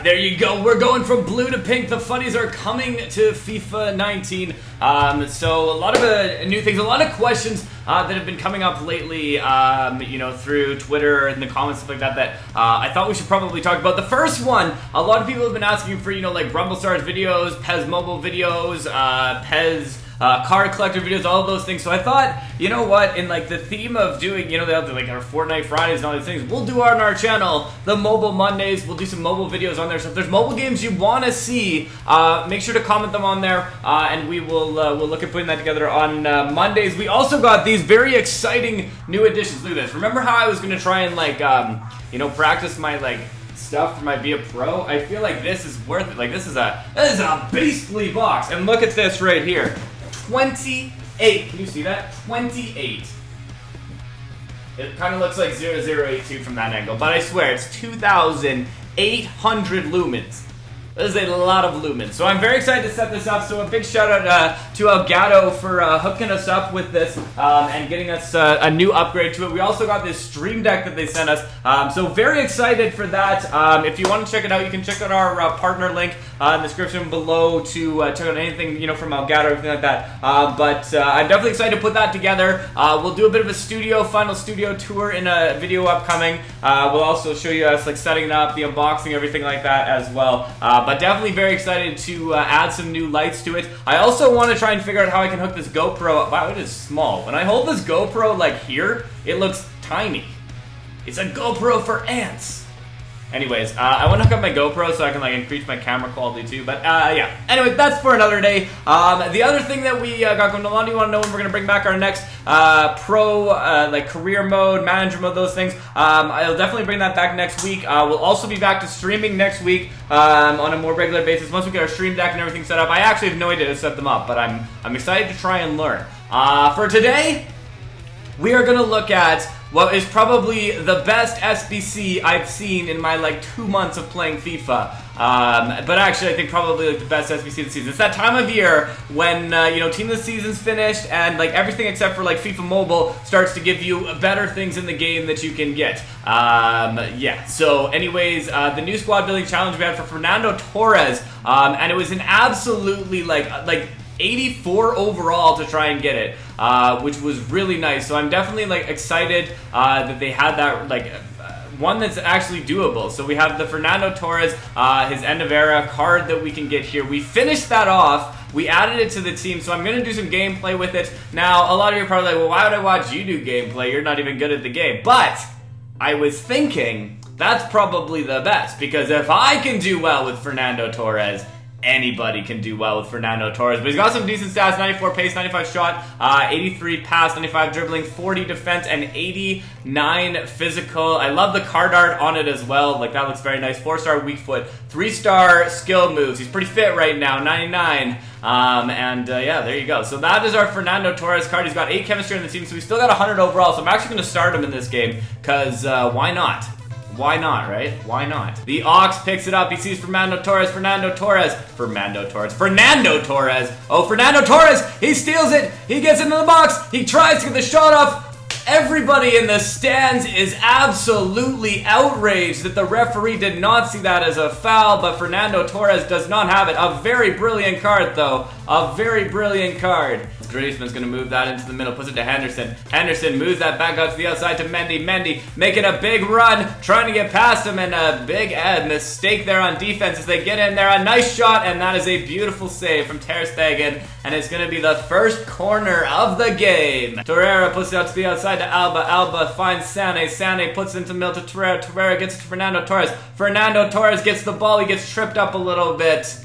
Alright, there you go. We're going from blue to pink. The funnies are coming to FIFA 19. So a lot of new things, a lot of questions that have been coming up lately, you know, through Twitter and the comments, stuff like that, that I thought we should probably talk about. The first one, a lot of people have been asking for, you know, like Rumble Stars videos, PES Mobile videos, PES card collector videos, all of those things. So I thought, you know what, in like the theme of doing, you know, like our Fortnite Fridays and all these things, we'll do on our channel the Mobile Mondays. We'll do some mobile videos on there. So if there's mobile games you want to see, make sure to comment them on there, and we will we'll look at putting that together on Mondays. We also got these very exciting new additions. Look at this. Remember how I was going to try and like, you know, practice my like stuff for my Be a Pro? I feel like this is worth it. Like this is a beastly box. And look at this right here. 28. Can you see that? 28. It kind of looks like 0082 from that angle, but I swear it's 2,800 lumens. That is a lot of lumens. So I'm very excited to set this up. So a big shout out to Elgato for hooking us up with this and getting us a new upgrade to it. We also got this Stream Deck that they sent us. So very excited for that. If you want to check it out, you can check out our partner link in the description below to check out anything, you know, from Elgato or anything like that. But I'm definitely excited to put that together. We'll do a bit of a final studio tour in a video upcoming. We'll also show you us like setting it up, the unboxing, everything like that as well. But definitely very excited to add some new lights to it. I also want to try and figure out how I can hook this GoPro up. Wow, it is small. When I hold this GoPro like here, it looks tiny. It's a GoPro for ants. Anyways, I want to hook up my GoPro so I can like increase my camera quality too. But yeah. Anyway, that's for another day. The other thing that we got going on, do you want to know when we're going to bring back our next pro, like career mode, manager mode, those things? I'll definitely bring that back next week. We'll also be back to streaming next week on a more regular basis. Once we get our Stream Deck and everything set up, I actually have no idea to set them up, but I'm excited to try and learn. For today, we are going to look at what is probably the best SBC I've seen in my like 2 months of playing FIFA. But actually I think probably like the best SBC of the season. It's that time of year when you know, team of the season's finished and like everything except for like FIFA Mobile starts to give you better things in the game that you can get. Yeah, so anyways, the new squad building challenge we had for Fernando Torres, and it was an absolutely like 84 overall to try and get it, which was really nice. So I'm definitely like excited that they had that like one that's actually doable. So we have the Fernando Torres, his end of era card that we can get here. We finished that off. We added it to the team, so I'm going to do some gameplay with it. Now, a lot of you are probably like, well, why would I watch you do gameplay? You're not even good at the game. But I was thinking that's probably the best, because if I can do well with Fernando Torres, anybody can do well with Fernando Torres. But he's got some decent stats: 94 pace, 95 shot, 83 pass, 95 dribbling, 40 defense, and 89 physical. I love the card art on it as well. Like, that looks very nice. 4-star weak foot, 3-star skill moves. He's pretty fit right now, 99. Yeah, there you go. So that is our Fernando Torres card. He's got 8 chemistry on the team, so he's still got 100 overall. So I'm actually going to start him in this game, because why not? Why not, right? Why not? The Ox picks it up. He sees Fernando Torres. Oh, Fernando Torres. Oh, Fernando Torres. He steals it. He gets into the box. He tries to get the shot off. Everybody in the stands is absolutely outraged that the referee did not see that as a foul, but Fernando Torres does not have it. A very brilliant card, though. A very brilliant card. Griezmann's going to move that into the middle, puts it to Henderson. Henderson moves that back out to the outside to Mendy. Mendy making a big run, trying to get past him, and a big mistake there on defense as they get in there. A nice shot, and that is a beautiful save from Ter Stegen, and it's going to be the first corner of the game. Torreira puts it out to the outside to Alba. Alba finds Sané. Sané puts it into the middle to Torreira. Torreira gets it to Fernando Torres. Fernando Torres gets the ball. He gets tripped up a little bit,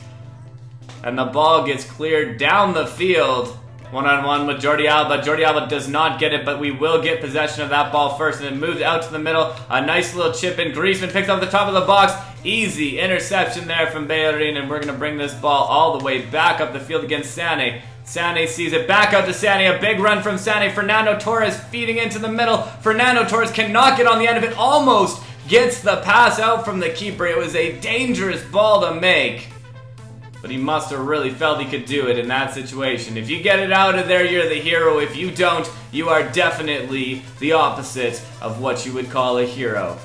and the ball gets cleared down the field. One-on-one with Jordi Alba. Jordi Alba does not get it, but we will get possession of that ball first, and it moves out to the middle. A nice little chip in. Griezmann picks up the top of the box. Easy interception there from Bellerin, and we're going to bring this ball all the way back up the field against Sané. Sané sees it, back out to Sané, a big run from Sané. Fernando Torres feeding into the middle. Fernando Torres cannot get on the end of it, almost gets the pass out from the keeper. It was a dangerous ball to make, but he must have really felt he could do it in that situation. If you get it out of there, you're the hero. If you don't, you are definitely the opposite of what you would call a hero.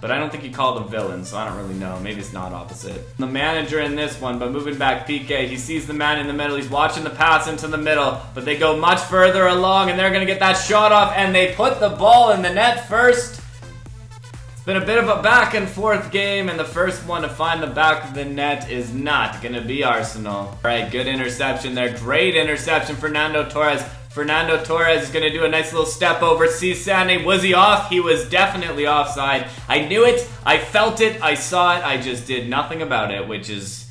But I don't think he called a villain, so I don't really know. Maybe it's not opposite. The manager in this one, but moving back, PK. He sees the man in the middle. He's watching the pass into the middle, but they go much further along, and they're going to get that shot off, and they put the ball in the net first. It's been a bit of a back and forth game, and the first one to find the back of the net is not going to be Arsenal. All right, good interception there. Great interception, Fernando Torres. Fernando Torres is going to do a nice little step over. Sees Sané. Was he off? He was definitely offside. I knew it. I felt it. I saw it. I just did nothing about it, which is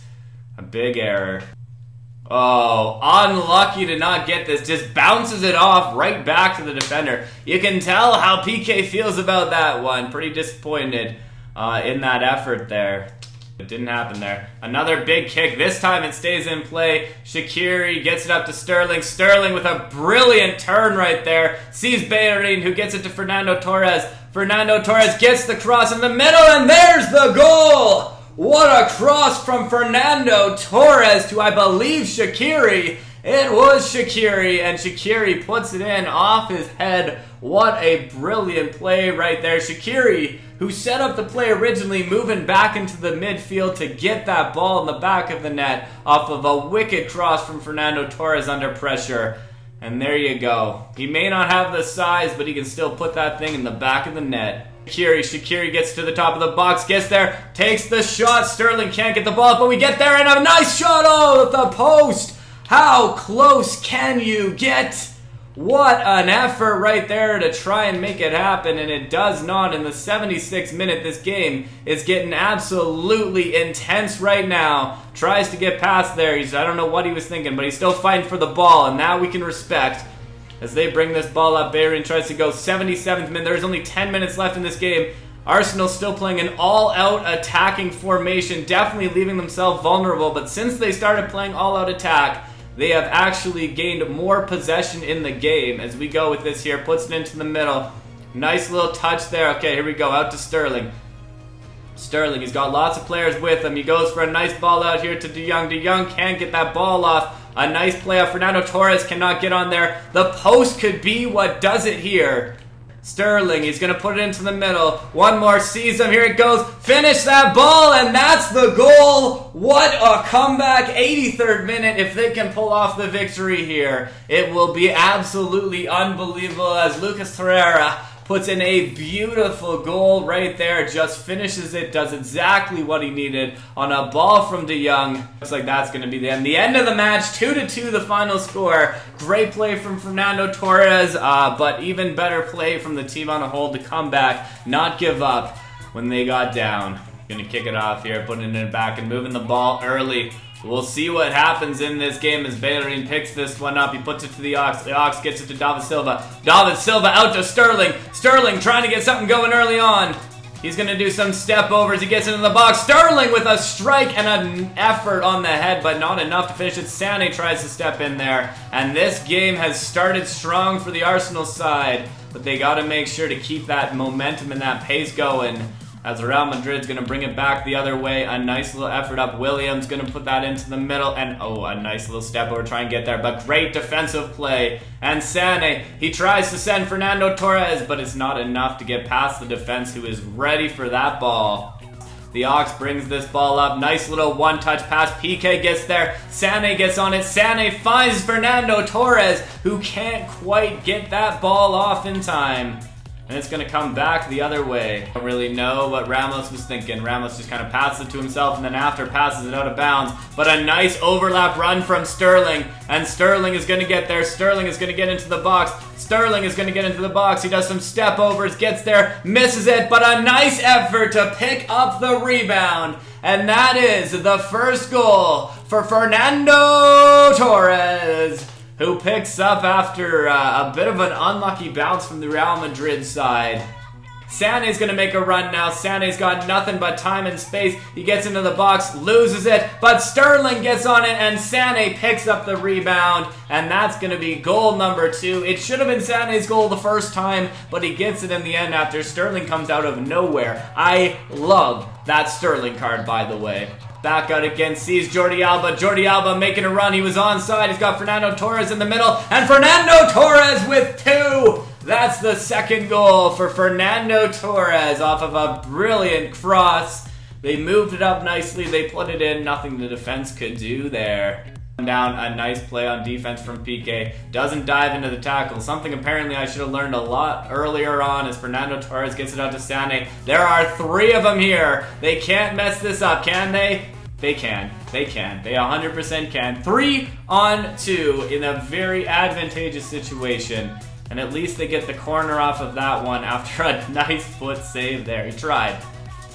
a big error. Oh, unlucky to not get this. Just bounces it off right back to the defender. You can tell how PK feels about that one. Pretty disappointed in that effort there. It didn't happen there. Another big kick. This time it stays in play. Shaqiri gets it up to Sterling. Sterling with a brilliant turn right there. Sees Bellerin, who gets it to Fernando Torres. Fernando Torres gets the cross in the middle, and there's the goal! What a cross from Fernando Torres to, I believe, Shaqiri. It was Shaqiri, and Shaqiri puts it in off his head. What a brilliant play right there. Shaqiri, who set up the play originally, moving back into the midfield to get that ball in the back of the net off of a wicked cross from Fernando Torres under pressure. And there you go. He may not have the size, but he can still put that thing in the back of the net. Shaqiri gets to the top of the box, gets there, takes the shot. Sterling can't get the ball, but we get there, and a nice shot. Oh, at the post. How close can you get? What an effort right there to try and make it happen, and it does not. In the 76th minute, this game is getting absolutely intense right now. Tries to get past there. I don't know what he was thinking, but he's still fighting for the ball, and that we can respect. As they bring this ball up, Bellerin tries to go. 77th minute. There's only 10 minutes left in this game. Arsenal still playing an all-out attacking formation, definitely leaving themselves vulnerable, but since they started playing all-out attack, they have actually gained more possession in the game. As we go with this here, puts it into the middle. Nice little touch there. Okay, here we go, out to Sterling. Sterling, he's got lots of players with him. He goes for a nice ball out here to De Jong. De Jong can't get that ball off. A nice play out. Fernando Torres cannot get on there. The post could be what does it here. Sterling, he's going to put it into the middle. One more, sees him. Here it goes. Finish that ball, and that's the goal. What a comeback. 83rd minute. If they can pull off the victory here, it will be absolutely unbelievable as Lucas Torreira puts in a beautiful goal right there. Just finishes it, does exactly what he needed on a ball from De Jong. Looks like that's going to be the end. The end of the match, 2-2 the final score. Great play from Fernando Torres, but even better play from the team on a whole to come back, not give up when they got down. Going to kick it off here, putting it back and moving the ball early. We'll see what happens in this game as Bellerin picks this one up. He puts it to the Ox. The Ox gets it to David Silva. David Silva out to Sterling. Sterling trying to get something going early on. He's going to do some step overs. He gets into the box. Sterling with a strike and an effort on the head, but not enough to finish it. Sané tries to step in there. And this game has started strong for the Arsenal side, but they got to make sure to keep that momentum and that pace going. As Real Madrid's going to bring it back the other way. A nice little effort up. Williams going to put that into the middle. And, oh, a nice little step over, try and get there. But great defensive play. And Sané, he tries to send Fernando Torres, but it's not enough to get past the defense, who is ready for that ball. The Ox brings this ball up. Nice little one-touch pass. PK gets there. Sané gets on it. Sané finds Fernando Torres, who can't quite get that ball off in time. And it's going to come back the other way. I don't really know what Ramos was thinking. Ramos just kind of passes it to himself, and then after passes it out of bounds. But a nice overlap run from Sterling. And Sterling is going to get there. Sterling is going to get into the box. Sterling is going to get into the box. He does some step overs, gets there, misses it. But a nice effort to pick up the rebound. And that is the first goal for Fernando Torres, who picks up after a bit of an unlucky bounce from the Real Madrid side. Sané's going to make a run now. Sané's got nothing but time and space. He gets into the box, loses it, but Sterling gets on it, and Sané picks up the rebound, and that's going to be goal number 2. It should have been Sané's goal the first time, but he gets it in the end after Sterling comes out of nowhere. I love that Sterling card, by the way. Back out again, sees Jordi Alba. Jordi Alba making a run. He was onside. He's got Fernando Torres in the middle. And Fernando Torres with 2. That's the second goal for Fernando Torres off of a brilliant cross. They moved it up nicely. They put it in. Nothing the defense could do there. Down a nice play on defense from PK. Doesn't dive into the tackle. Something apparently I should have learned a lot earlier on as Fernando Torres gets it out to Sané. There are 3 of them here. They can't mess this up, can they? They can. They can. They 100% can. 3 on 2 in a very advantageous situation. And at least they get the corner off of that one after a nice foot save there. He tried.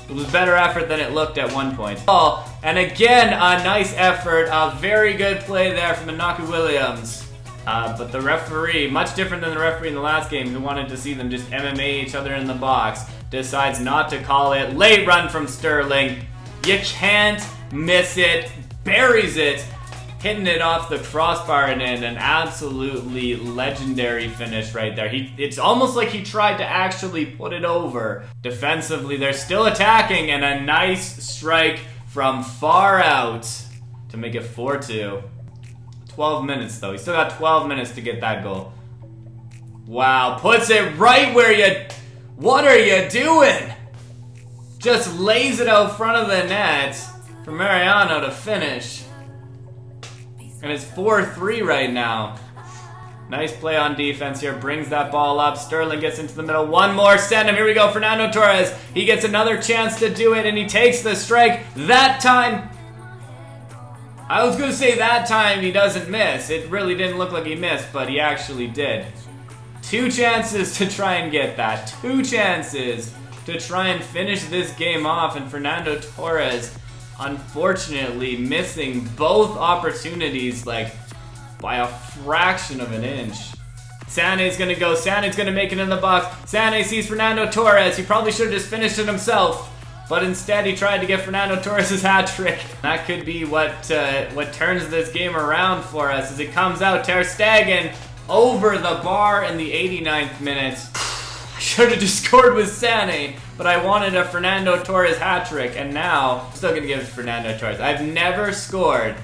It was better effort than it looked at one point. Oh, and again, a nice effort. A very good play there from Inaki Williams. But the referee, much different than the referee in the last game who wanted to see them just MMA each other in the box, decides not to call it. Late run from Sterling. You can't miss it. Buries it. Hitting it off the crossbar and in an absolutely legendary finish right there. It's almost like he tried to actually put it over. Defensively, they're still attacking, and a nice strike from far out to make it 4-2. 12 minutes, though. He's still got 12 minutes to get that goal. Wow, puts it right where you... What are you doing? Just lays it out front of the net for Mariano to finish. And it's 4-3 right now. Nice play on defense here. Brings that ball up. Sterling gets into the middle. One more. Send him. Here we go. Fernando Torres. He gets another chance to do it, and he takes the strike. That time... I was going to say that time he doesn't miss. It really didn't look like he missed, but he actually did. 2 chances to try and get that. 2 chances to try and finish this game off, and Fernando Torres... unfortunately missing both opportunities like by a fraction of an inch. Sané's gonna go. Sané's gonna make it in the box. Sané sees Fernando Torres. He probably should have just finished it himself, but instead he tried to get Fernando Torres' hat trick. That could be what turns this game around for us as it comes out. Ter Stegen over the bar in the 89th minute. Should have just scored with Sané, but I wanted a Fernando Torres hat trick, and now I'm still gonna give it to Fernando Torres. I've never scored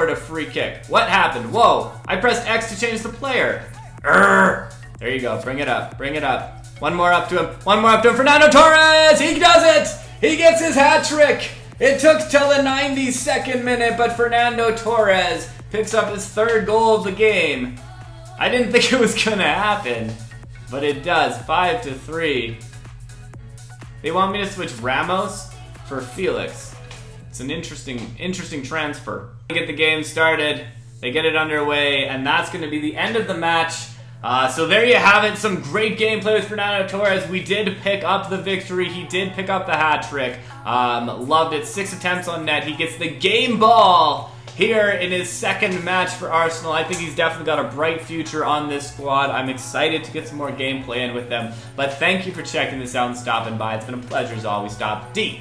a free kick. What happened? Whoa! I pressed X to change the player. Urgh. There you go. Bring it up. Bring it up. One more up to him. One more up to him. Fernando Torres! He does it! He gets his hat trick! It took till the 92nd minute, but Fernando Torres picks up his 3rd goal of the game. I didn't think it was gonna happen. But it does. 5-3. They want me to switch Ramos for Felix. It's an interesting transfer. They get the game started. They get it underway, and that's going to be the end of the match. So there you have it. Some great gameplay with Fernando Torres. We did pick up the victory. He did pick up the hat trick. Loved it. 6 attempts on net. He gets the game ball here in his 2nd match for Arsenal. I think he's definitely got a bright future on this squad. I'm excited to get some more gameplay in with them. But thank you for checking this out and stopping by. It's been a pleasure as always. Stopde.